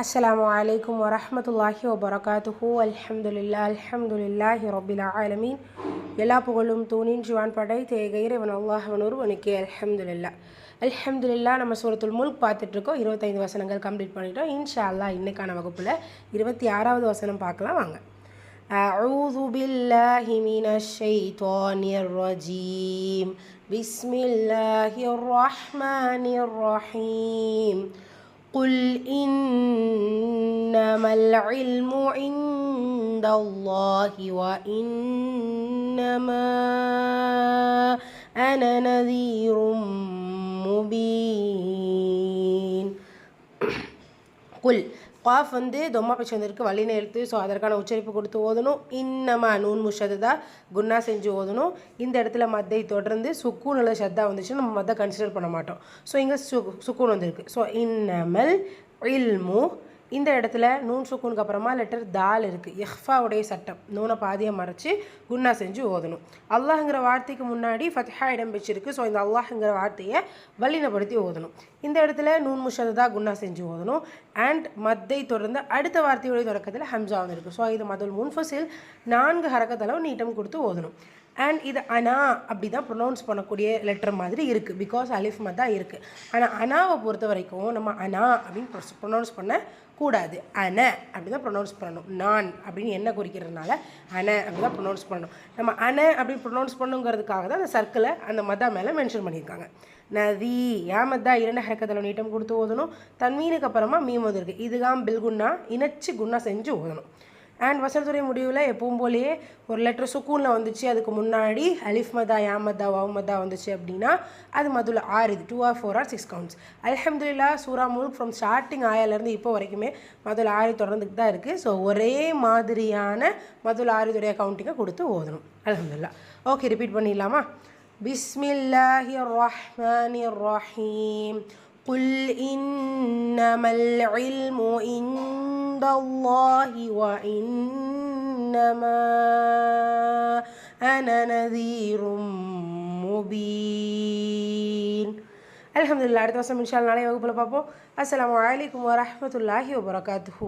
அஸ்ஸலாமு அலைக்கும் வரஹ்மத்துல்லாஹி வபரகாத்துஹு. அல்ஹம்துலில்லாஹி ரப்பில் ஆலமீன். எல்லா புகழும் தூணின் படைத்த இறைவன் அல்லாஹ்வின் ஒருவனுக்கே அல்ஹம்துலில்லாஹ். நம்ம சூரத்துல் முல்க் பார்த்துட்ருக்கோம். 25 வசனங்கள் கம்ப்ளீட் பண்ணிட்டோம். இன்ஷா அல்லாஹ் இன்னைக்கான வகுப்பில் 26வது வசனம் பார்க்கலாம் வாங்க. அஊது பில்லாஹி மினஷ் ஷைத்தானிர் ரஜீம். பிஸ்மில்லாஹிர் ரஹ்மானிர் ரஹீம். قل إنما العلم عند الله وإنما أنا نذير مبين. قل காஃப் தொம்மா பிச்சு வந்திருக்கு, வல்லின எழுத்து. ஸோ அதற்கான உச்சரிப்பு கொடுத்து ஓதணும். இன்னமா நூன் முஷதா குன்னா செஞ்சு ஓதணும். இந்த இடத்துல மத்தை தொடர்ந்து சுக்கூன் அல்லது ஷத்தா வந்துச்சுன்னா நம்ம மத்தை கன்சிடர் பண்ண மாட்டோம். ஸோ இங்கே சுக்கூன் வந்திருக்கு. ஸோ இன்னமல் இல்மு, இந்த இடத்துல நூன் சுக்கூனுக்கு அப்புறமா லெட்டர் தால் இருக்குது. இஹ்ஃபாவுடைய சட்டம், நூனை பாதியை மறைச்சி குன்னா செஞ்சு ஓதணும். அல்லாஹ்ங்கிற வார்த்தைக்கு முன்னாடி ஃபத்ஹா இடம் வச்சிருக்கு. ஸோ இந்த அல்லாஹ்ங்கிற வார்த்தையை வல்லினப்படுத்தி ஓதணும். இந்த இடத்துல நூன் முஷதா குன்னா செஞ்சு ஓதணும். அண்ட் மத்தை தொடர்ந்து அடுத்த வார்த்தையுடைய தொடக்கத்தில் ஹம்சா வந்துருக்கு. ஸோ இது மதுல் முன்ஃபசில் 4 ஹரக்கத்தளவு நீட்டம் கொடுத்து ஓதணும். அண்ட் இது அனா அப்படி தான் ப்ரொனவுன்ஸ் பண்ணக்கூடிய லெட்டர் மாதிரி இருக்குது, பிகாஸ் அலிஃப் மத்தா இருக்குது. ஆனால் அனாவை பொறுத்த வரைக்கும் நம்ம அனா அப்படின்னு ப்ரொனவுன்ஸ் பண்ணக்கூடாது. அன அப்படி தான் ப்ரொனவுன்ஸ் பண்ணணும். நான் அப்படின்னு என்ன குறிக்கிறதுனால அன அப்படி தான் ப்ரொனவுன்ஸ் பண்ணணும். நம்ம அன அப்படின்னு ப்ரொனவுன்ஸ் பண்ணுங்கிறதுக்காக தான் அந்த சர்க்கிளை அந்த மத்தா மேலே மென்ஷன் பண்ணியிருக்காங்க. நதி மத்தா 2 ஹரக்கத்தில் நீட்டம் கொடுத்து ஓதணும். தன்வீனுக்கு அப்புறமா மீம் வந்துருக்கு. இதுதான் பில்குன்னா இணைச்சி குன்னா செஞ்சு ஓதணும். அண்ட் வசனத்துடைய முடிவில் எப்பவும் போலேயே ஒரு லெட்டர் சுக்கூனில் வந்துச்சு, அதுக்கு முன்னாடி அலிஃப் மதா மதா வாவ் மதா வந்துச்சு அப்படின்னா அது மதுல 6, 2 or 4 or 6 கவுண்ட்ஸ். அல்ஹம்துலில்லாஹ் சூரா முல்க் ஃப்ரம் ஸ்டார்டிங் ஆயாலேருந்து இப்போ வரைக்குமே மதுல 6 தொடர்ந்துட்டு தான் இருக்குது. ஸோ ஒரே மாதிரியான மதுல 6 கவுண்டிங்கை கொடுத்து ஓதணும். அல்ஹம்துலில்லாஹ். ஓகே, ரிப்பீட் பண்ணிடலாமா? பிஸ்மில்லாஹிர் ரஹ்மானிர் ரஹீம். قل إنما العلم عند الله وإنما أنا نذير مبين. الحمد لله. அடுத்த வருஷம் இன்ஷா அல்லாஹ் நாளை வகுப்பில் பார்ப்போம். அஸ்ஸலாமு அலைக்கும் வரஹ்மத்துல்லாஹி வபரகாத்துஹு.